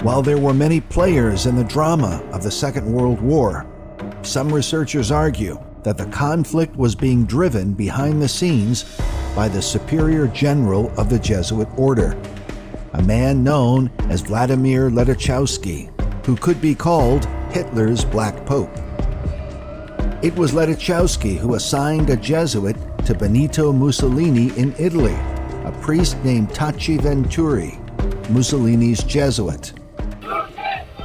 While there were many players in the drama of the Second World War, some researchers argue that the conflict was being driven behind the scenes by the superior general of the Jesuit order, a man known as Vladimir Ledachowski, who could be called Hitler's Black Pope. It was Ledachowski who assigned a Jesuit to Benito Mussolini in Italy, a priest named Taci Venturi, Mussolini's Jesuit.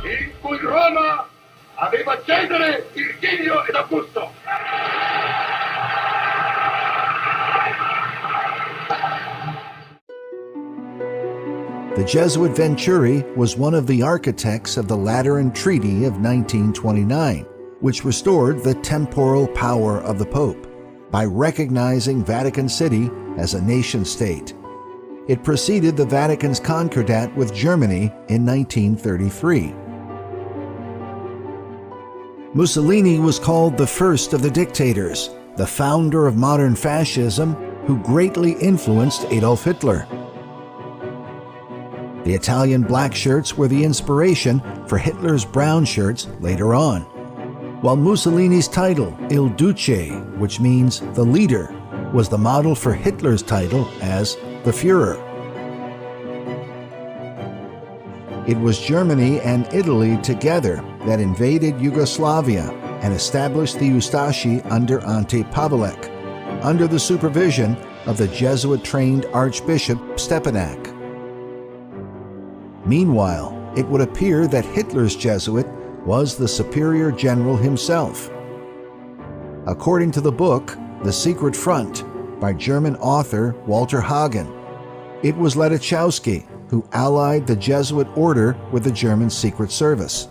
In cui Roma aveva Cesare, Virgilio ed Augusto. The Jesuit Venturi was one of the architects of the Lateran Treaty of 1929, which restored the temporal power of the Pope by recognizing Vatican City as a nation-state. It preceded the Vatican's concordat with Germany in 1933. Mussolini was called the first of the dictators, the founder of modern fascism, who greatly influenced Adolf Hitler. The Italian black shirts were the inspiration for Hitler's brown shirts later on, while Mussolini's title, Il Duce, which means the leader, was the model for Hitler's title as the Führer. It was Germany and Italy together that invaded Yugoslavia and established the Ustashi under Ante Pavelic, under the supervision of the Jesuit-trained Archbishop Stepanak. Meanwhile, it would appear that Hitler's Jesuit was the superior general himself. According to the book, The Secret Front, by German author Walter Hagen, it was Ledachowski who allied the Jesuit order with the German Secret Service.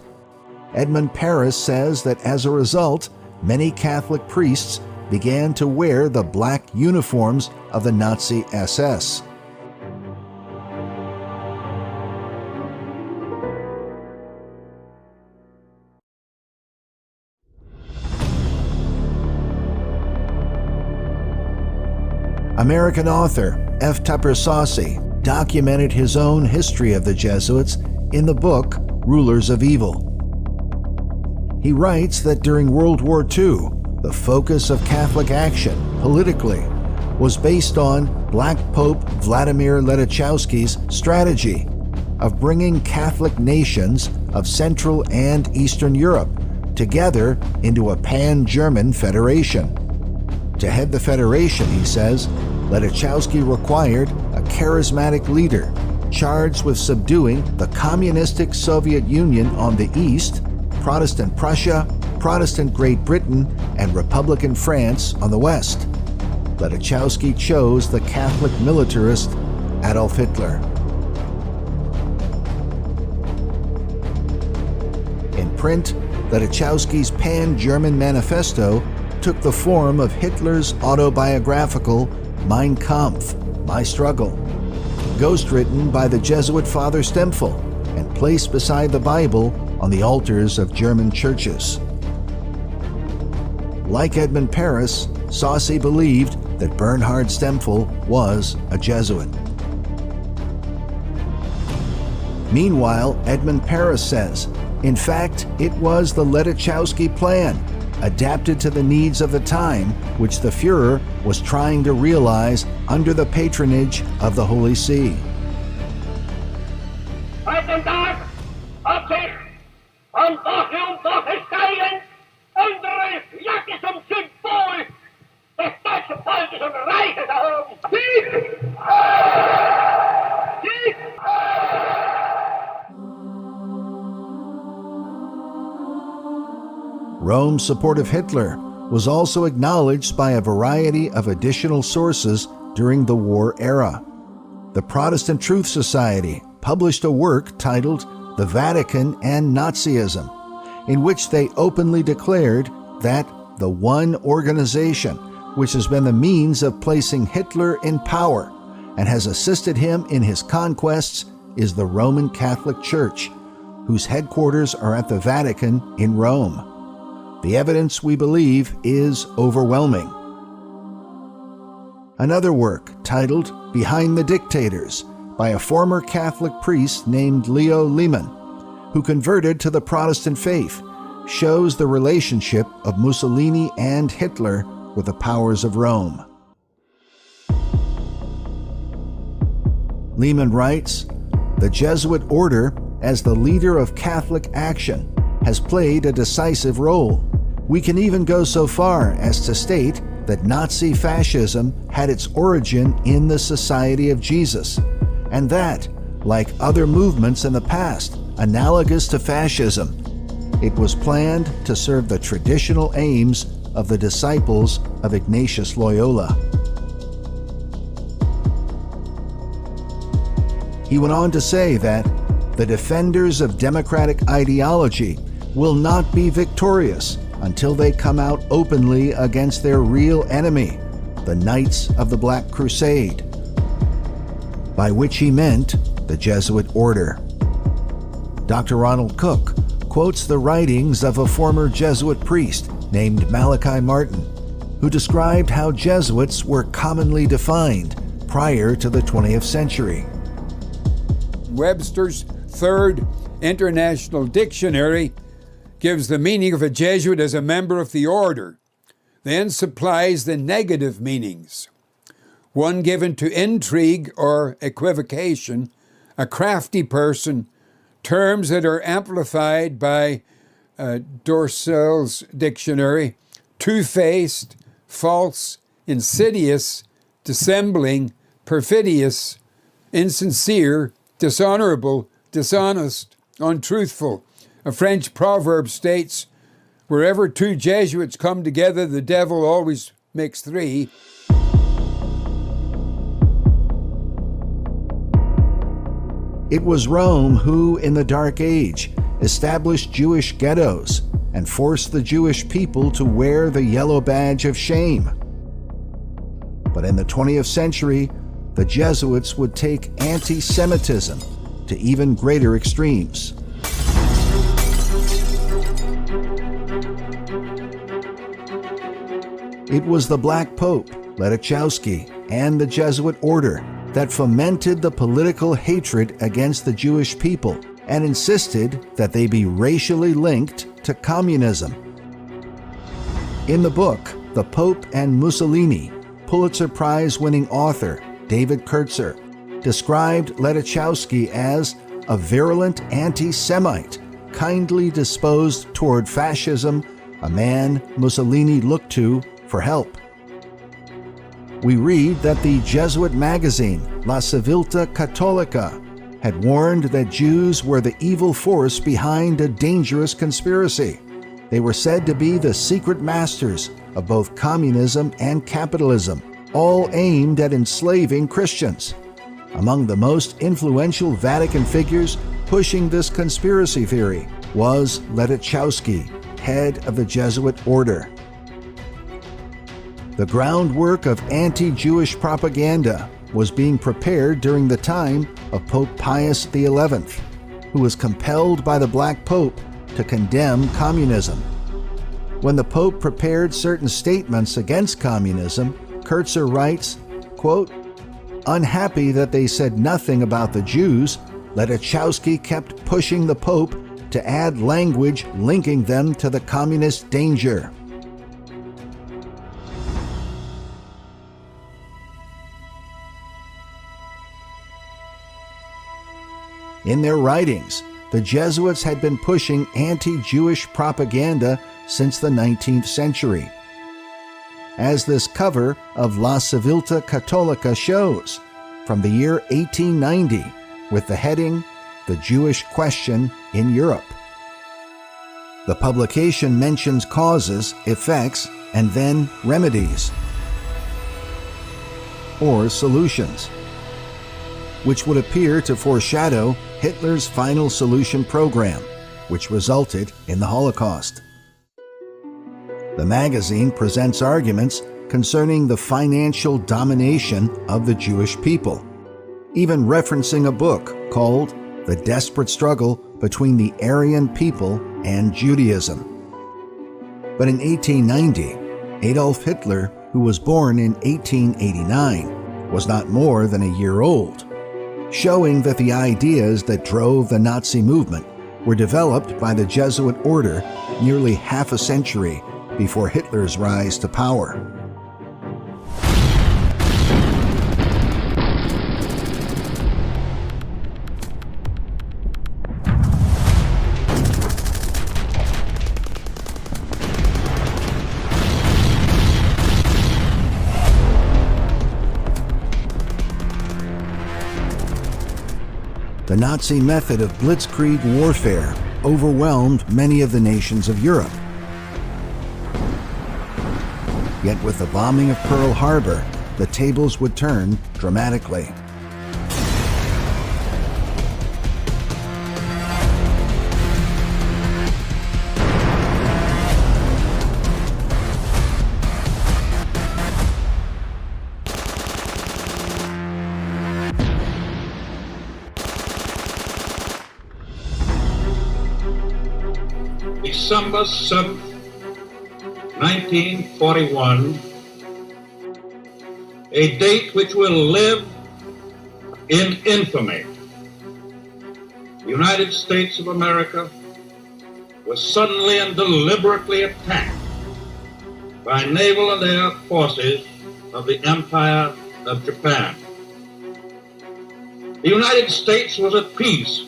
Edmund Paris says that as a result, many Catholic priests began to wear the black uniforms of the Nazi SS. American author F. Tupper Saucy documented his own history of the Jesuits in the book Rulers of Evil. He writes that during World War II, the focus of Catholic action, politically, was based on Black Pope Vladimir Ledachowski's strategy of bringing Catholic nations of Central and Eastern Europe together into a pan-German federation. To head the federation, he says, Ledachowski required a charismatic leader charged with subduing the communistic Soviet Union on the east, Protestant Prussia, Protestant Great Britain, and Republican France on the west. Ledachowski chose the Catholic militarist Adolf Hitler. In print, Ledachowski's Pan-German Manifesto took the form of Hitler's autobiographical Mein Kampf, My Struggle, ghostwritten by the Jesuit Father Stempfel and placed beside the Bible on the altars of German churches. Like Edmund Paris, Saucy believed that Bernhard Stempfel was a Jesuit. Meanwhile, Edmund Paris says, in fact, it was the Ledachowski plan, adapted to the needs of the time, which the Führer was trying to realize under the patronage of the Holy See. Heute Tag hat sich von Woche und Woche steigend unsere Jacke zum Symbol des deutschen Volkes und Reiches erhoben. Sieg! Sieg! Rome's support of Hitler was also acknowledged by a variety of additional sources during the war era. The Protestant Truth Society published a work titled The Vatican and Nazism, in which they openly declared that the one organization which has been the means of placing Hitler in power and has assisted him in his conquests is the Roman Catholic Church, whose headquarters are at the Vatican in Rome. The evidence, we believe, is overwhelming. Another work, titled Behind the Dictators, by a former Catholic priest named Leo Lehmann, who converted to the Protestant faith, shows the relationship of Mussolini and Hitler with the powers of Rome. Lehman writes, "The Jesuit order, as the leader of Catholic action, has played a decisive role. We can even go so far as to state that Nazi fascism had its origin in the Society of Jesus, and that, like other movements in the past analogous to fascism, it was planned to serve the traditional aims of the disciples of Ignatius Loyola." He went on to say that the defenders of democratic ideology will not be victorious until they come out openly against their real enemy, the Knights of the Black Crusade, by which he meant the Jesuit order. Dr. Ronald Cook quotes the writings of a former Jesuit priest named Malachi Martin, who described how Jesuits were commonly defined prior to the 20th century. Webster's Third International Dictionary gives the meaning of a Jesuit as a member of the order, then supplies the negative meanings. One given to intrigue or equivocation, a crafty person, terms that are amplified by Dorsel's dictionary, two-faced, false, insidious, dissembling, perfidious, insincere, dishonorable, dishonest, untruthful. A French proverb states, "Wherever two Jesuits come together, the devil always makes three." It was Rome who, in the Dark Age, established Jewish ghettos and forced the Jewish people to wear the yellow badge of shame. But in the 20th century, the Jesuits would take anti-Semitism to even greater extremes. It was the Black Pope, Latachowski, and the Jesuit order that fomented the political hatred against the Jewish people and insisted that they be racially linked to communism. In the book, The Pope and Mussolini, Pulitzer Prize-winning author David Kurtzer described Latachowski as a virulent anti-Semite, kindly disposed toward fascism, a man Mussolini looked to for help. We read that the Jesuit magazine La Civiltà Cattolica had warned that Jews were the evil force behind a dangerous conspiracy. They were said to be the secret masters of both communism and capitalism, all aimed at enslaving Christians. Among the most influential Vatican figures pushing this conspiracy theory was Latachowski, head of the Jesuit order. The groundwork of anti-Jewish propaganda was being prepared during the time of Pope Pius XI, who was compelled by the Black Pope to condemn communism. When the Pope prepared certain statements against communism, Kurtzer writes, quote, "Unhappy that they said nothing about the Jews, Latachowski kept pushing the Pope to add language linking them to the communist danger." In their writings, the Jesuits had been pushing anti-Jewish propaganda since the 19th century. As this cover of La Civiltà Cattolica shows, from the year 1890, with the heading, "The Jewish Question in Europe." The publication mentions causes, effects, and then remedies, or solutions, which would appear to foreshadow Hitler's final solution program, which resulted in the Holocaust. The magazine presents arguments concerning the financial domination of the Jewish people, even referencing a book called The Desperate Struggle Between the Aryan People and Judaism. But in 1890, Adolf Hitler, who was born in 1889, was not more than a year old, showing that the ideas that drove the Nazi movement were developed by the Jesuit order nearly half a century before Hitler's rise to power. The Nazi method of blitzkrieg warfare overwhelmed many of the nations of Europe. Yet with the bombing of Pearl Harbor, the tables would turn dramatically. December 7th, 1941, a date which will live in infamy. The United States of America was suddenly and deliberately attacked by naval and air forces of the Empire of Japan. The United States was at peace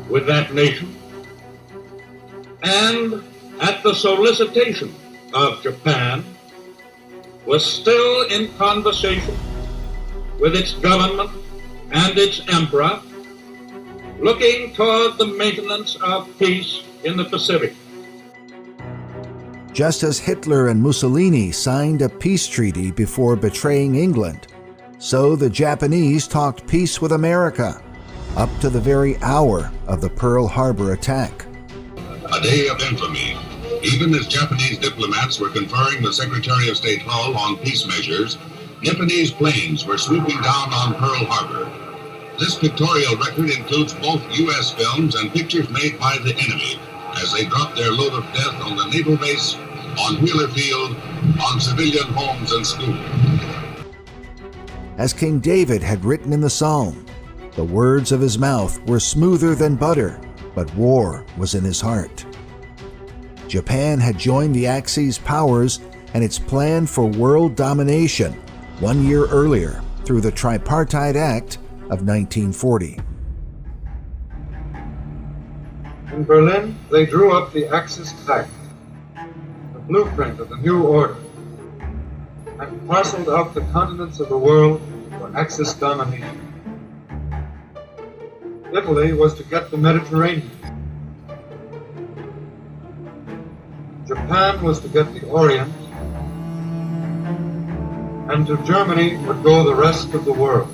with that nation, and at the solicitation of Japan, was still in conversation with its government and its emperor, looking toward the maintenance of peace in the Pacific. Just as Hitler and Mussolini signed a peace treaty before betraying England, so the Japanese talked peace with America, up to the very hour of the Pearl Harbor attack. A day of infamy. Even as Japanese diplomats were conferring with Secretary of State Hull on peace measures, Japanese planes were swooping down on Pearl Harbor. This pictorial record includes both U.S. films and pictures made by the enemy as they dropped their load of death on the naval base, on Wheeler Field, on civilian homes and schools. As King David had written in the Psalm, the words of his mouth were smoother than butter, but war was in his heart. Japan had joined the Axis powers and its plan for world domination 1 year earlier through the Tripartite Act of 1940. In Berlin, they drew up the Axis Act, the blueprint of the new order, and parceled out the continents of the world for Axis domination. Italy was to get the Mediterranean. Japan was to get the Orient, and to Germany would go the rest of the world.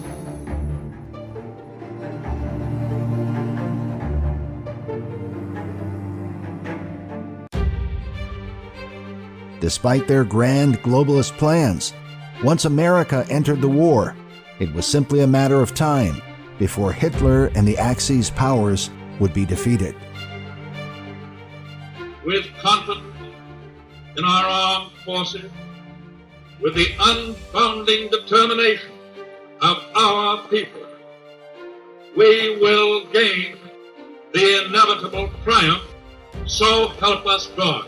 Despite their grand globalist plans, once America entered the war, it was simply a matter of time before Hitler and the Axis powers would be defeated. With confidence in our armed forces, with the unbounding determination of our people, we will gain the inevitable triumph, so help us God.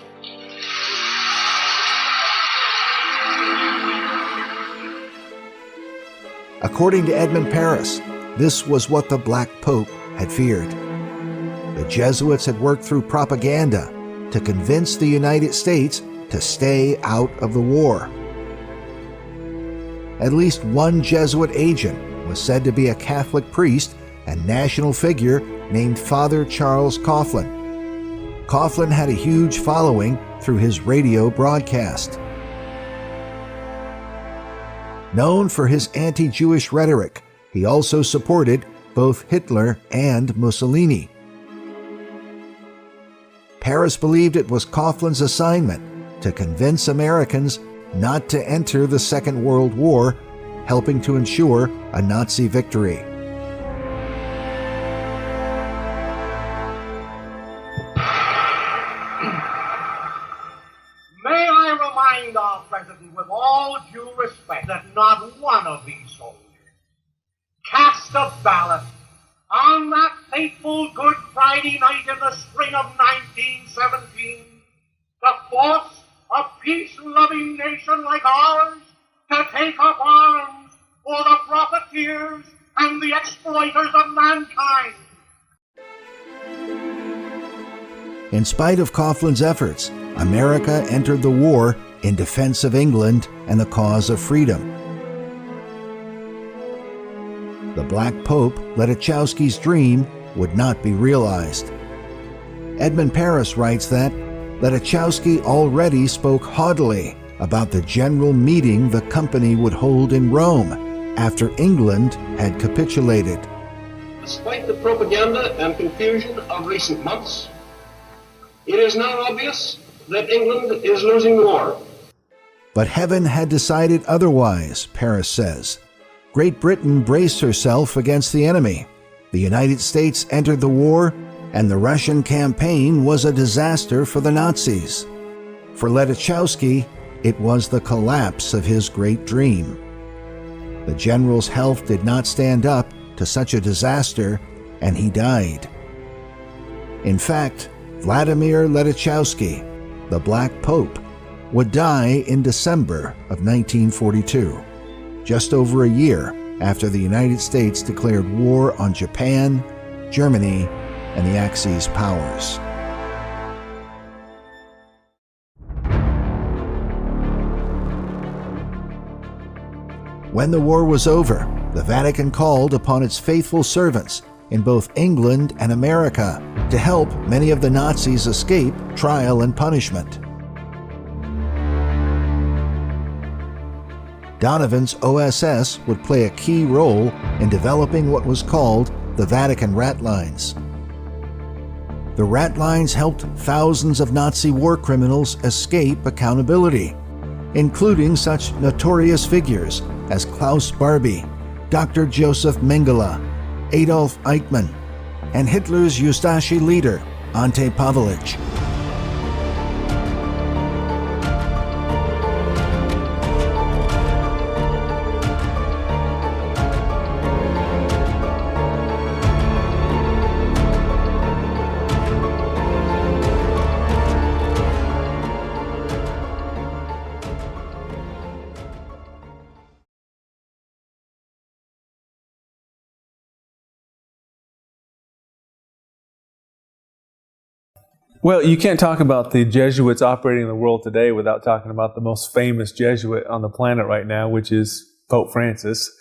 According to Edmund Paris, this was what the Black Pope had feared. The Jesuits had worked through propaganda to convince the United States to stay out of the war. At least one Jesuit agent was said to be a Catholic priest and national figure named Father Charles Coughlin. Coughlin had a huge following through his radio broadcast. Known for his anti-Jewish rhetoric, he also supported both Hitler and Mussolini. Paris believed it was Coughlin's assignment to convince Americans not to enter the Second World War, helping to ensure a Nazi victory. May I remind our President with all due respect that not one of these soldiers cast a ballot on that fateful Good Friday Friday night in the spring of 1917, to force a peace-loving nation like ours to take up arms for the profiteers and the exploiters of mankind. In spite of Coughlin's efforts, America entered the war in defense of England and the cause of freedom. The Black Pope, Ledachowski's dream, would not be realized. Edmund Paris writes that Ledachowski already spoke haughtily about the general meeting the company would hold in Rome after England had capitulated. Despite the propaganda and confusion of recent months, it is now obvious that England is losing the war. But heaven had decided otherwise, Paris says. Great Britain braced herself against the enemy. The United States entered the war, and the Russian campaign was a disaster for the Nazis. For Ledachowski, it was the collapse of his great dream. The general's health did not stand up to such a disaster, and he died. In fact, Vladimir Ledachowski, the Black Pope, would die in December of 1942, just over a year after the United States declared war on Japan, Germany, and the Axis powers. When the war was over, the Vatican called upon its faithful servants in both England and America to help many of the Nazis escape trial and punishment. Donovan's OSS would play a key role in developing what was called the Vatican Rat Lines. The Rat Lines helped thousands of Nazi war criminals escape accountability, including such notorious figures as Klaus Barbie, Dr. Joseph Mengele, Adolf Eichmann, and Hitler's Ustashi leader, Ante Pavlovich. Well, you can't talk about the Jesuits operating in the world today without talking about the most famous Jesuit on the planet right now, which is Pope Francis.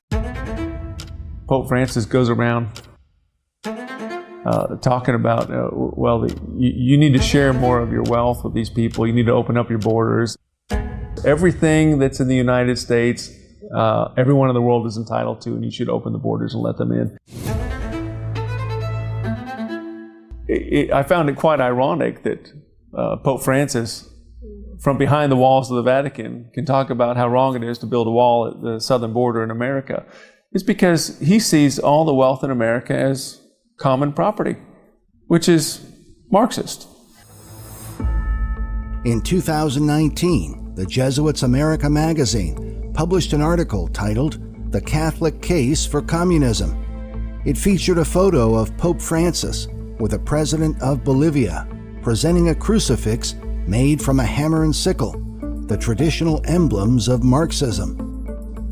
Pope Francis goes around talking about, you need to share more of your wealth with these people. You need to open up your borders. Everything that's in the United States, everyone in the world is entitled to, and you should open the borders and let them in. I found it quite ironic that Pope Francis, from behind the walls of the Vatican, can talk about how wrong it is to build a wall at the southern border in America. It's because he sees all the wealth in America as common property, which is Marxist. In 2019, the Jesuits America magazine published an article titled "The Catholic Case for Communism." It featured a photo of Pope Francis with the president of Bolivia presenting a crucifix made from a hammer and sickle, the traditional emblems of Marxism.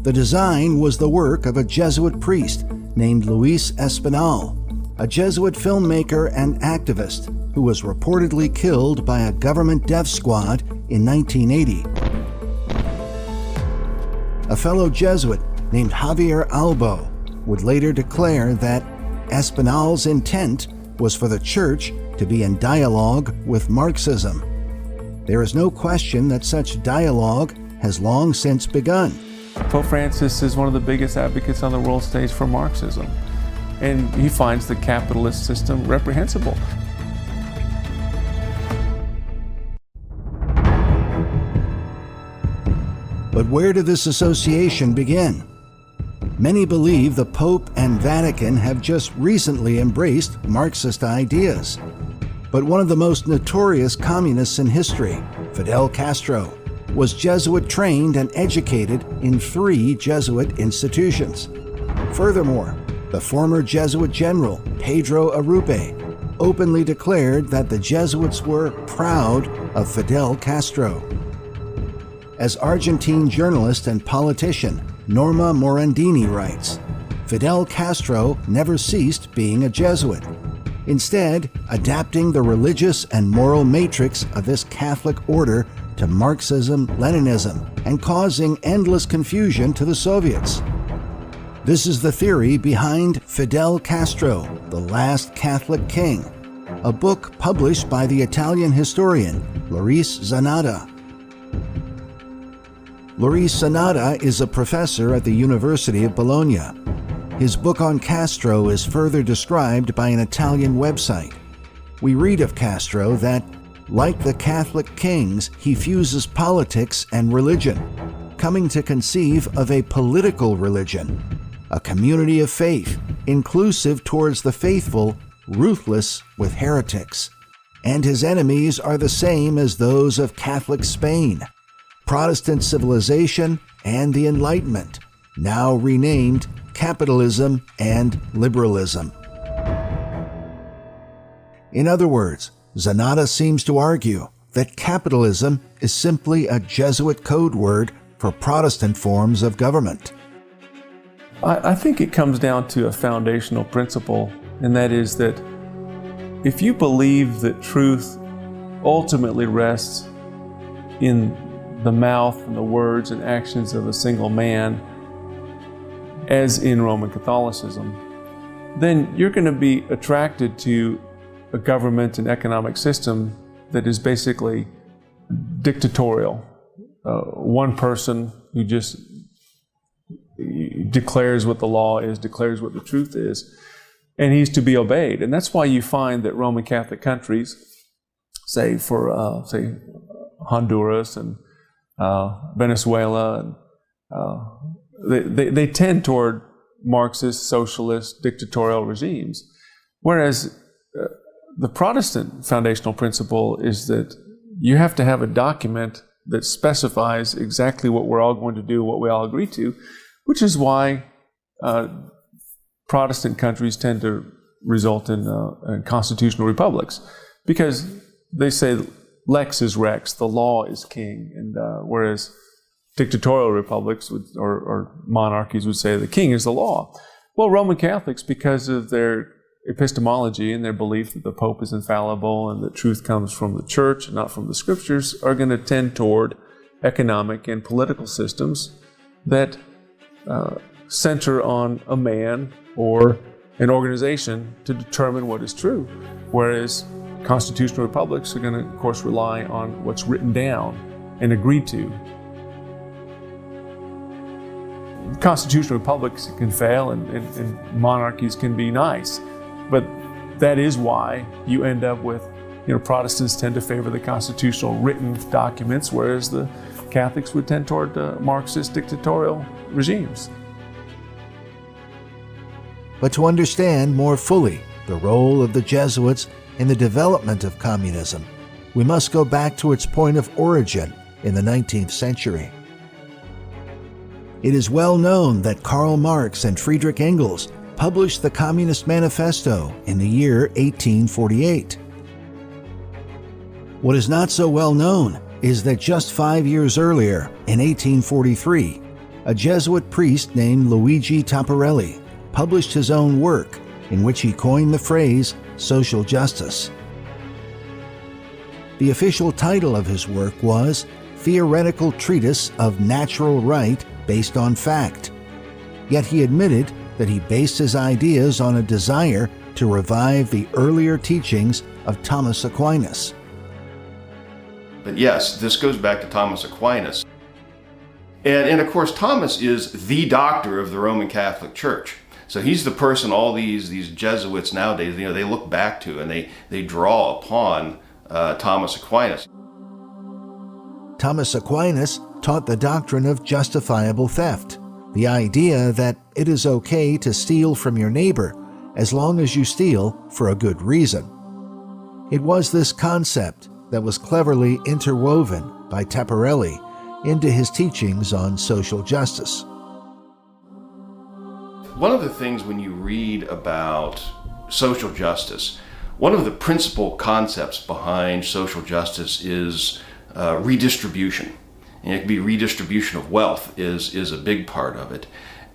The design was the work of a Jesuit priest named Luis Espinal, a Jesuit filmmaker and activist who was reportedly killed by a government death squad in 1980. A fellow Jesuit named Javier Albo would later declare that Espinal's intent was for the Church to be in dialogue with Marxism. There is no question that such dialogue has long since begun. Pope Francis is one of the biggest advocates on the world stage for Marxism, and he finds the capitalist system reprehensible. But where did this association begin? Many believe the Pope and Vatican have just recently embraced Marxist ideas. But one of the most notorious communists in history, Fidel Castro, was Jesuit trained and educated in 3 Jesuit institutions. Furthermore, the former Jesuit general, Pedro Arrupe, openly declared that the Jesuits were proud of Fidel Castro. As Argentine journalist and politician Norma Morandini writes, Fidel Castro never ceased being a Jesuit, instead adapting the religious and moral matrix of this Catholic order to Marxism-Leninism and causing endless confusion to the Soviets. This is the theory behind Fidel Castro, the Last Catholic King, a book published by the Italian historian Laurice Zanatta. Laurice Zanatta is a professor at the University of Bologna. His book on Castro is further described by an Italian website. We read of Castro that, like the Catholic kings, he fuses politics and religion, coming to conceive of a political religion, a community of faith, inclusive towards the faithful, ruthless with heretics. And his enemies are the same as those of Catholic Spain, Protestant civilization, and the Enlightenment, now renamed capitalism and liberalism. In other words, Zanatta seems to argue that capitalism is simply a Jesuit code word for Protestant forms of government. I think it comes down to a foundational principle, and that is that if you believe that truth ultimately rests in the mouth and the words and actions of a single man, as in Roman Catholicism, then you're going to be attracted to a government and economic system that is basically dictatorial. One person who just declares what the law is, declares what the truth is, and he's to be obeyed. And that's why you find that Roman Catholic countries, say Honduras and Venezuela, and they tend toward Marxist, socialist, dictatorial regimes. Whereas the Protestant foundational principle is that you have to have a document that specifies exactly what we're all going to do, what we all agree to, which is why Protestant countries tend to result in constitutional republics, because they say lex is rex, the law is king, and whereas dictatorial republics or monarchies would say the king is the law. Well, Roman Catholics, because of their epistemology and their belief that the Pope is infallible and that truth comes from the church and not from the scriptures, are going to tend toward economic and political systems that center on a man or an organization to determine what is true. Whereas constitutional republics are going to, of course, rely on what's written down and agreed to. Constitutional republics can fail and monarchies can be nice, but that is why you end up with, Protestants tend to favor the constitutional written documents, whereas the Catholics would tend toward Marxist dictatorial regimes. But to understand more fully the role of the Jesuits in the development of communism, we must go back to its point of origin in the 19th century. It is well known that Karl Marx and Friedrich Engels published the Communist Manifesto in the year 1848. What is not so well known is that just 5 years earlier, in 1843, a Jesuit priest named Luigi Tapparelli published his own work in which he coined the phrase social justice. The official title of his work was Theoretical Treatise of Natural Right Based on Fact, yet he admitted that he based his ideas on a desire to revive the earlier teachings of Thomas Aquinas. But yes, this goes back to Thomas Aquinas. And of course, Thomas is the doctor of the Roman Catholic Church. So he's the person all these Jesuits nowadays, they look back to, and they draw upon Thomas Aquinas. Thomas Aquinas taught the doctrine of justifiable theft, the idea that it is okay to steal from your neighbor as long as you steal for a good reason. It was this concept that was cleverly interwoven by Tapparelli into his teachings on social justice. One of the things when you read about social justice, One of the principal concepts behind social justice is redistribution. And it can be redistribution of wealth is a big part of it.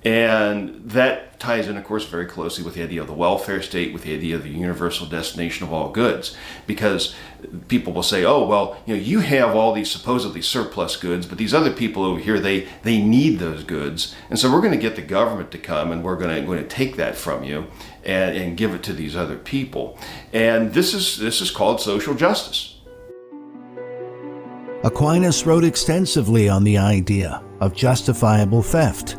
And that ties in, of course, very closely with the idea of the welfare state, with the idea of the universal destination of all goods. Because people will say, oh, well, you have all these supposedly surplus goods, but these other people over here, they need those goods. And so we're going to get the government to come and we're going to take that from you and give it to these other people. And this is called social justice. Aquinas wrote extensively on the idea of justifiable theft,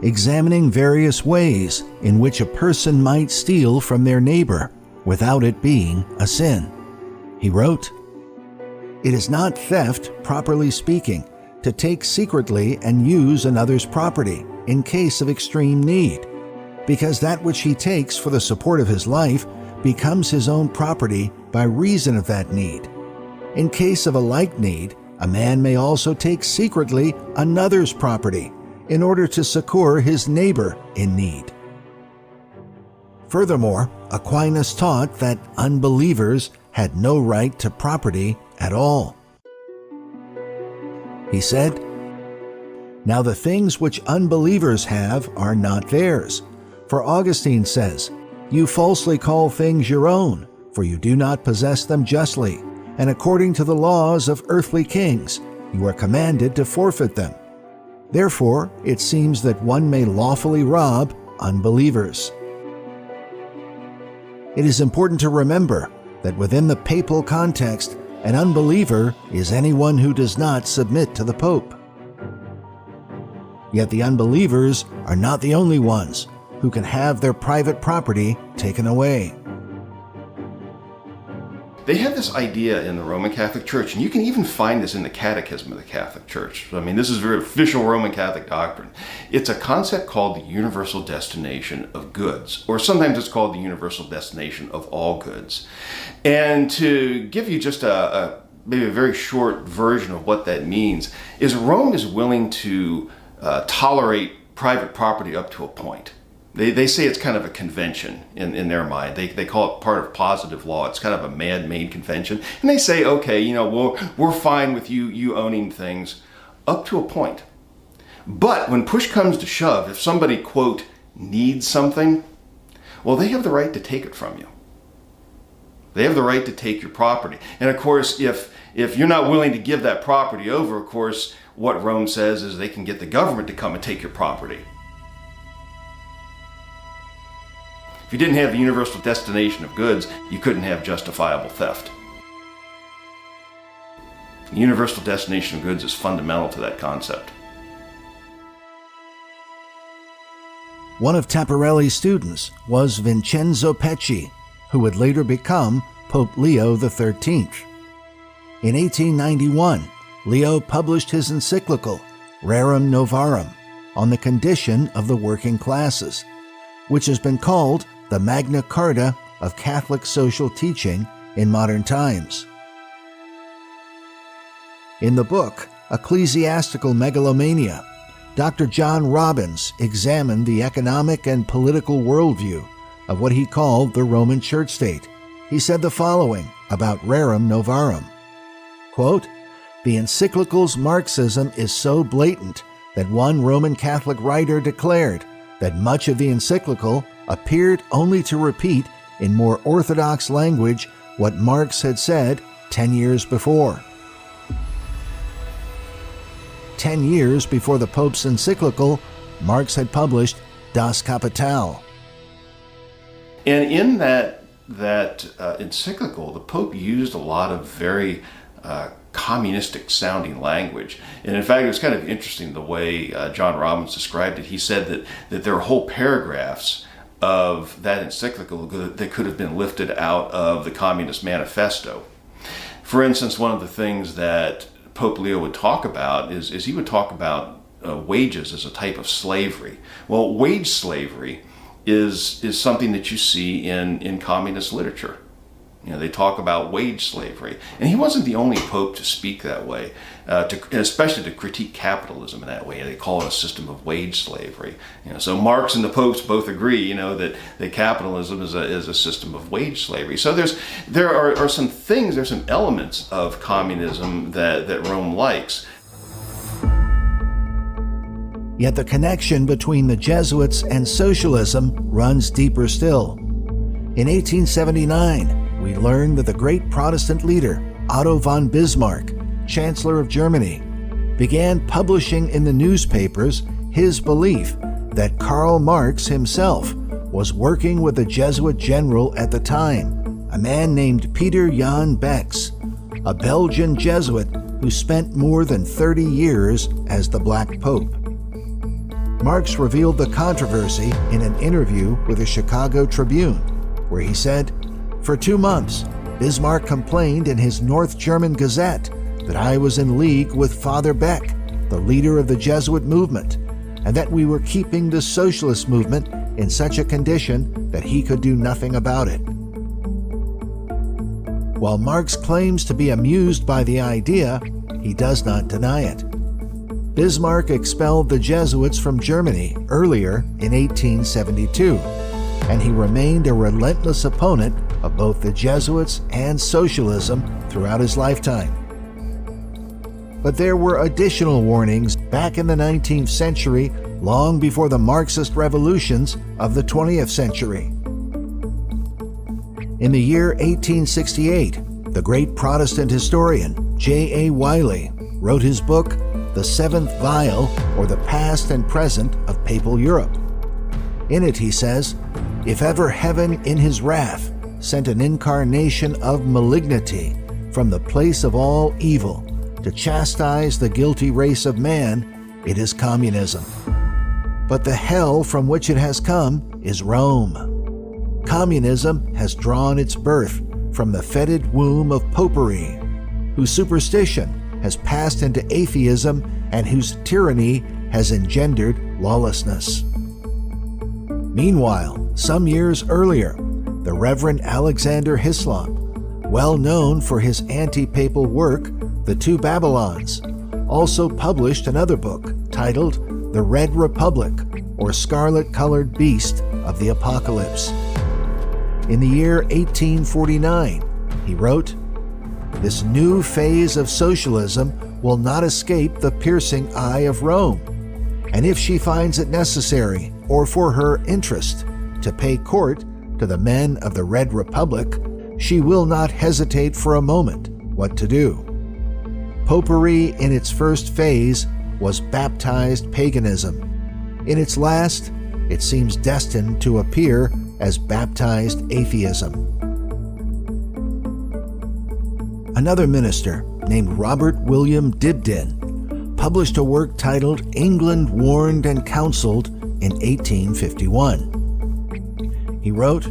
examining various ways in which a person might steal from their neighbor without it being a sin. He wrote, "It is not theft, properly speaking, to take secretly and use another's property in case of extreme need, because that which he takes for the support of his life becomes his own property by reason of that need. In case of a like need, a man may also take secretly another's property in order to succor his neighbor in need." Furthermore, Aquinas taught that unbelievers had no right to property at all. He said, "Now the things which unbelievers have are not theirs. For Augustine says, 'You falsely call things your own, for you do not possess them justly, and according to the laws of earthly kings, you are commanded to forfeit them. Therefore, it seems that one may lawfully rob unbelievers.'" It is important to remember that within the papal context, an unbeliever is anyone who does not submit to the Pope. Yet the unbelievers are not the only ones who can have their private property taken away. They have this idea in the Roman Catholic Church, and you can even find this in the Catechism of the Catholic Church. I mean, this is very official Roman Catholic doctrine. It's a concept called the universal destination of goods, or sometimes it's called the universal destination of all goods. And to give you just maybe a very short version of what that means, is Rome is willing to tolerate private property up to a point. They say it's kind of a convention in their mind. They call it part of positive law. It's kind of a man-made convention. And they say, okay, we're fine with you owning things up to a point. But when push comes to shove, if somebody, quote, needs something, well, they have the right to take it from you. They have the right to take your property. And of course, if you're not willing to give that property over, of course, what Rome says is they can get the government to come and take your property. If you didn't have the universal destination of goods, you couldn't have justifiable theft. The universal destination of goods is fundamental to that concept. One of Tapparelli's students was Vincenzo Pecci, who would later become Pope Leo XIII. In 1891, Leo published his encyclical, Rerum Novarum, on the condition of the working classes, which has been called the Magna Carta of Catholic social teaching in modern times. In the book, Ecclesiastical Megalomania, Dr. John Robbins examined the economic and political worldview of what he called the Roman Church state. He said the following about Rerum Novarum, quote, "The encyclical's Marxism is so blatant that one Roman Catholic writer declared that much of the encyclical appeared only to repeat in more orthodox language what Marx had said 10 years before. 10 years before the Pope's encyclical, Marx had published Das Kapital." And in that encyclical, the Pope used a lot of very communistic sounding language. And in fact, it was kind of interesting the way John Robbins described it. He said that there are whole paragraphs of that encyclical that could have been lifted out of the Communist Manifesto. For instance, one of the things that Pope Leo would talk about is he would talk about wages as a type of slavery. Well, wage slavery is something that you see in communist literature. They talk about wage slavery. And he wasn't the only pope to speak that way, especially to critique capitalism in that way. They call it a system of wage slavery. So Marx and the popes both agree, that capitalism is a system of wage slavery. So there are some things, there's some elements of communism that Rome likes. Yet the connection between the Jesuits and socialism runs deeper still. In 1879, we learn that the great Protestant leader, Otto von Bismarck, Chancellor of Germany, began publishing in the newspapers his belief that Karl Marx himself was working with the Jesuit general at the time, a man named Peter Jan Becks, a Belgian Jesuit who spent more than 30 years as the Black Pope. Marx revealed the controversy in an interview with the Chicago Tribune, where he said, "For 2 months, Bismarck complained in his North German Gazette that I was in league with Father Beck, the leader of the Jesuit movement, and that we were keeping the socialist movement in such a condition that he could do nothing about it." While Marx claims to be amused by the idea, he does not deny it. Bismarck expelled the Jesuits from Germany earlier in 1872, and he remained a relentless opponent of both the Jesuits and socialism throughout his lifetime. But there were additional warnings back in the 19th century, long before the Marxist revolutions of the 20th century. In the year 1868, the great Protestant historian J.A. Wiley wrote his book, The Seventh Vial, or the Past and Present of Papal Europe. In it he says, "If ever heaven in his wrath sent an incarnation of malignity from the place of all evil to chastise the guilty race of man, it is communism. But the hell from which it has come is Rome. Communism has drawn its birth from the fetid womb of popery, whose superstition has passed into atheism and whose tyranny has engendered lawlessness." Meanwhile, some years earlier, the Reverend Alexander Hislop, well known for his anti-papal work, The Two Babylons, also published another book titled The Red Republic, or Scarlet-Colored Beast of the Apocalypse. In the year 1849, he wrote, "This new phase of socialism will not escape the piercing eye of Rome, and if she finds it necessary or for her interest to pay court to the men of the Red Republic, she will not hesitate for a moment what to do." Popery in its first phase was baptized paganism. In its last, it seems destined to appear as baptized atheism. Another minister named Robert William Dibdin published a work titled England Warned and Counseled in 1851. He wrote,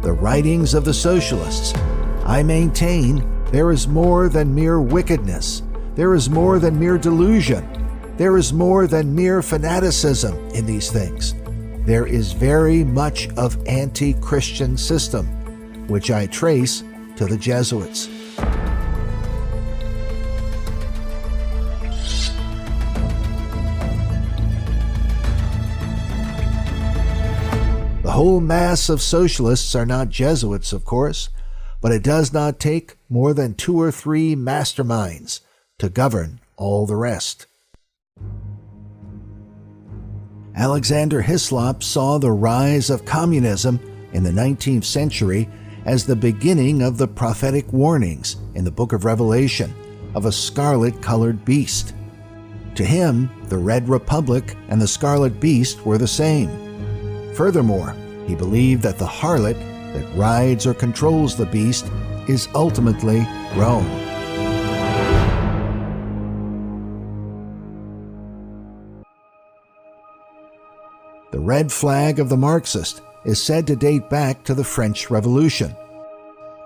"The writings of the socialists. I maintain there is more than mere wickedness. There is more than mere delusion. There is more than mere fanaticism in these things. There is very much of anti-Christian system, which I trace to the Jesuits." The whole mass of socialists are not Jesuits, of course, but it does not take more than 2 or 3 masterminds to govern all the rest. Alexander Hislop saw the rise of communism in the 19th century as the beginning of the prophetic warnings in the book of Revelation of a scarlet-colored beast. To him, the Red Republic and the Scarlet Beast were the same. Furthermore, he believed that the harlot that rides or controls the beast is ultimately Rome. The red flag of the Marxist is said to date back to the French Revolution.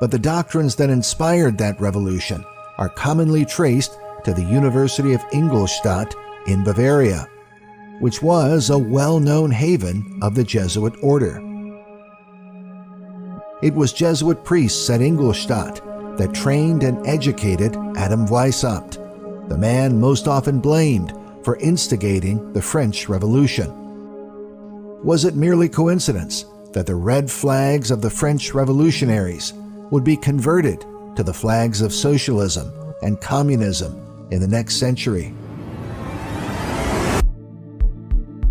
But the doctrines that inspired that revolution are commonly traced to the University of Ingolstadt in Bavaria, which was a well-known haven of the Jesuit order. It was Jesuit priests at Ingolstadt that trained and educated Adam Weishaupt, the man most often blamed for instigating the French Revolution. Was it merely coincidence that the red flags of the French revolutionaries would be converted to the flags of socialism and communism in the next century?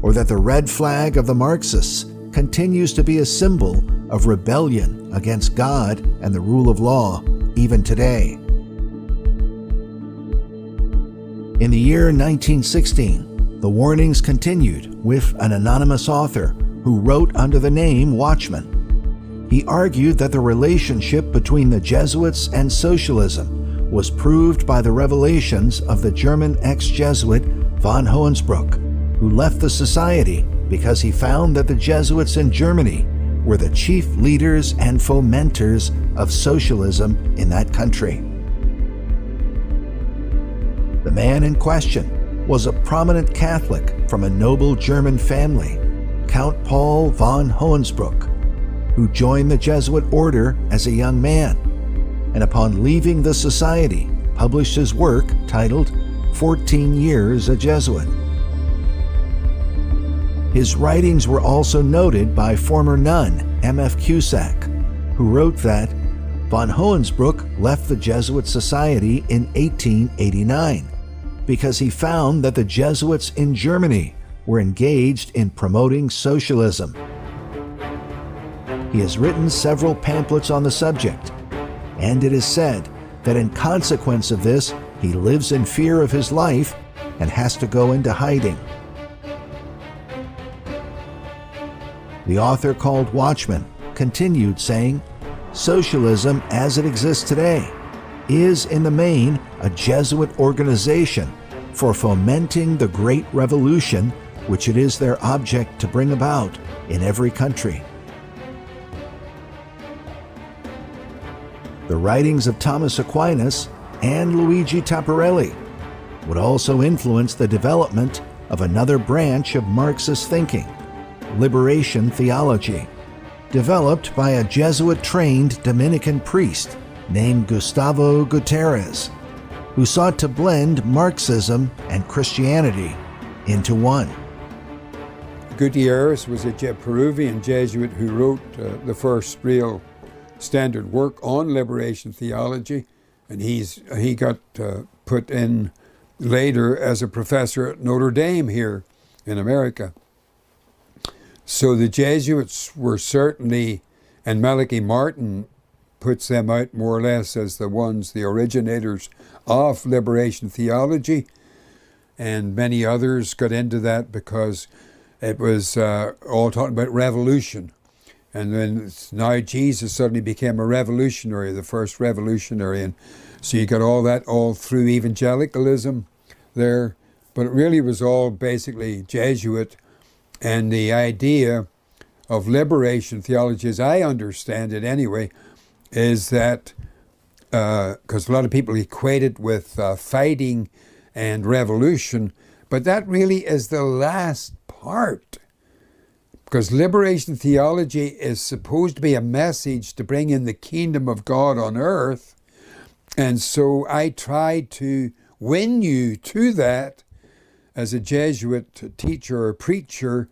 Or that the red flag of the Marxists continues to be a symbol of rebellion against God and the rule of law even today? In the year 1916, the warnings continued with an anonymous author who wrote under the name Watchman. He argued that the relationship between the Jesuits and socialism was proved by the revelations of the German ex-Jesuit von Hoensbroek, who left the society because he found that the Jesuits in Germany were the chief leaders and fomenters of socialism in that country. The man in question was a prominent Catholic from a noble German family, Count Paul von Hoensbroek, who joined the Jesuit order as a young man, and upon leaving the society, published his work titled 14 Years a Jesuit. His writings were also noted by former nun M.F. Cusack, who wrote that von Hoensbroek left the Jesuit Society in 1889 because he found that the Jesuits in Germany were engaged in promoting socialism. He has written several pamphlets on the subject, and it is said that in consequence of this, he lives in fear of his life and has to go into hiding. The author called Watchman continued saying, "Socialism as it exists today is in the main a Jesuit organization for fomenting the great revolution which it is their object to bring about in every country." The writings of Thomas Aquinas and Luigi Tapparelli would also influence the development of another branch of Marxist thinking, liberation theology, developed by a Jesuit-trained Dominican priest named Gustavo Gutierrez, who sought to blend Marxism and Christianity into one. Gutierrez was a Peruvian Jesuit who wrote the first real standard work on liberation theology, and he got put in later as a professor at Notre Dame here in America. So the Jesuits were certainly, and Malachi Martin puts them out more or less as the originators of liberation theology, and many others got into that because it was all talking about revolution. And then now Jesus suddenly became a revolutionary, the first revolutionary. And so you got all that all through evangelicalism there. But it really was all basically Jesuit. And the idea of liberation theology, as I understand it anyway, is that, because a lot of people equate it with fighting and revolution, but that really is the last part. Because liberation theology is supposed to be a message to bring in the kingdom of God on earth. And so I try to win you to that as a Jesuit teacher or preacher,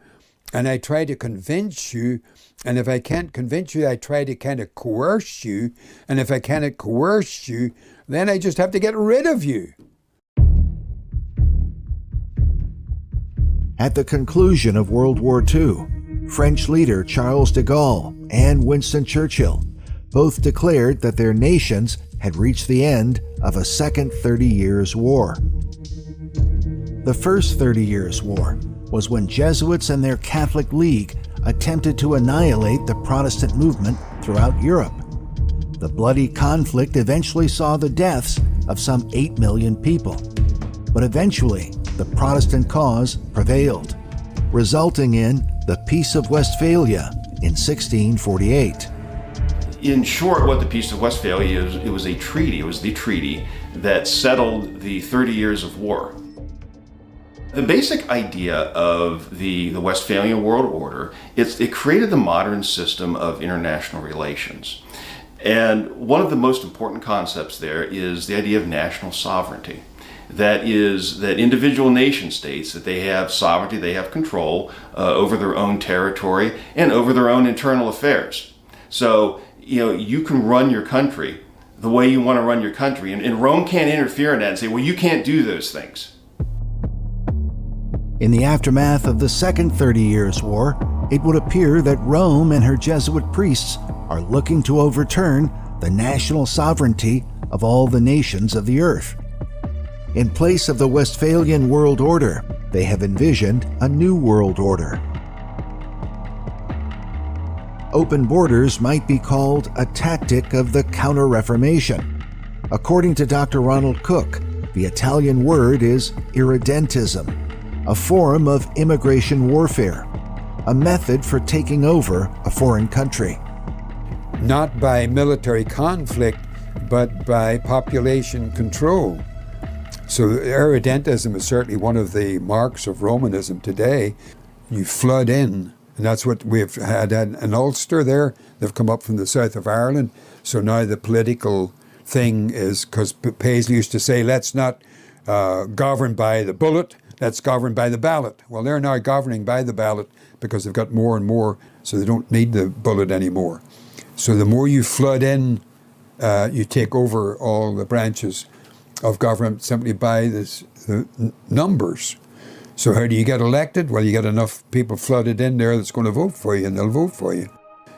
and I try to convince you. And if I can't convince you, I try to kind of coerce you. And if I can't coerce you, then I just have to get rid of you. At the conclusion of World War II, French leader Charles de Gaulle and Winston Churchill both declared that their nations had reached the end of a second 30 Years' War. The first 30 Years' War was when Jesuits and their Catholic League attempted to annihilate the Protestant movement throughout Europe. The bloody conflict eventually saw the deaths of some 8 million people, but eventually the Protestant cause prevailed, resulting in the Peace of Westphalia in 1648. In short, what the Peace of Westphalia is, it was a treaty. It was the treaty that settled the 30 years of war. The basic idea of the Westphalian world order, it created the modern system of international relations. And one of the most important concepts there is the idea of national sovereignty. That is, that individual nation states, that they have sovereignty, they have control over their own territory and over their own internal affairs. So, you can run your country the way you want to run your country, and Rome can't interfere in that and say, well, you can't do those things. In the aftermath of the Second 30 Years' War, it would appear that Rome and her Jesuit priests are looking to overturn the national sovereignty of all the nations of the earth. In place of the Westphalian world order, they have envisioned a new world order. Open borders might be called a tactic of the Counter-Reformation. According to Dr. Ronald Cook, the Italian word is irredentism, a form of immigration warfare, a method for taking over a foreign country. Not by military conflict, but by population control. So irredentism is certainly one of the marks of Romanism today. You flood in, and that's what we've had in Ulster there. They've come up from the south of Ireland. So now the political thing is, because Paisley used to say, let's not govern by the bullet, let's govern by the ballot. Well, they're now governing by the ballot because they've got more and more, so they don't need the bullet anymore. So the more you flood in, you take over all the branches of government simply by the numbers. So how do you get elected? Well, you get enough people flooded in there that's going to vote for you, and they'll vote for you.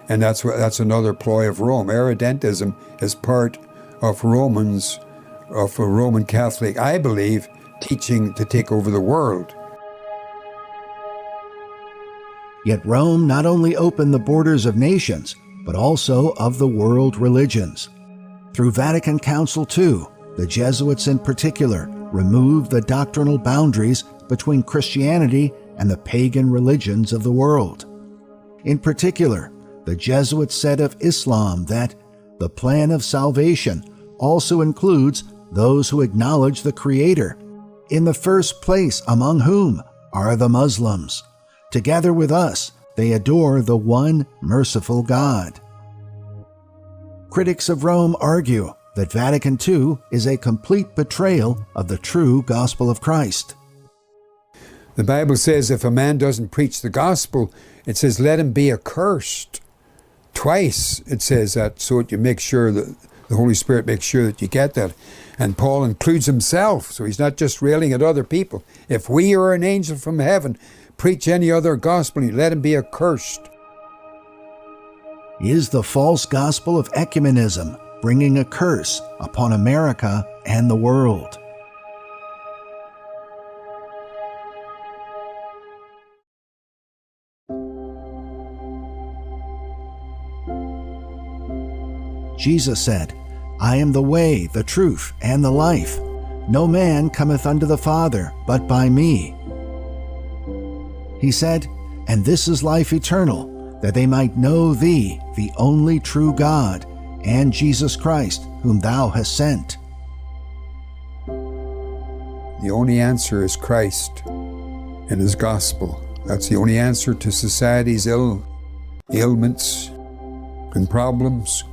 And that's another ploy of Rome. Irredentism is part of a Roman Catholic, I believe, teaching to take over the world. Yet Rome not only opened the borders of nations, but also of the world religions. Through Vatican Council II, the Jesuits in particular removed the doctrinal boundaries between Christianity and the pagan religions of the world. In particular, the Jesuits said of Islam that the plan of salvation also includes those who acknowledge the Creator, in the first place among whom are the Muslims. Together with us, they adore the one merciful God. Critics of Rome argue that Vatican II is a complete betrayal of the true gospel of Christ. The Bible says if a man doesn't preach the gospel, it says let him be accursed. Twice it says that, so that you make sure that the Holy Spirit makes sure that you get that. And Paul includes himself, so he's not just railing at other people. If we or an angel from heaven preach any other gospel, let him be accursed. Is the false gospel of ecumenism bringing a curse upon America and the world? Jesus said, I am the way, the truth, and the life. No man cometh unto the Father but by me. He said, and this is life eternal, that they might know thee, the only true God, and Jesus Christ, whom thou hast sent. The only answer is Christ and his gospel. That's the only answer to society's ailments and problems,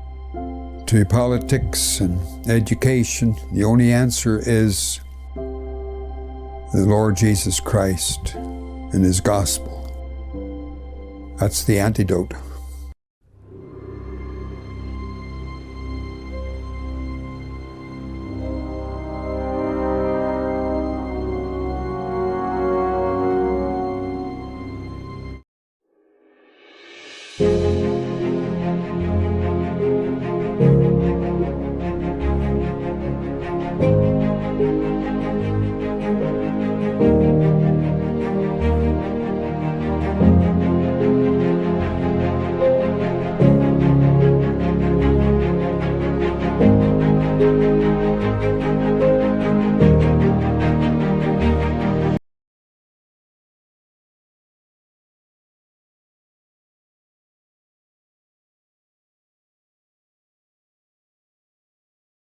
to politics and education. The only answer is the Lord Jesus Christ and his gospel. That's the antidote.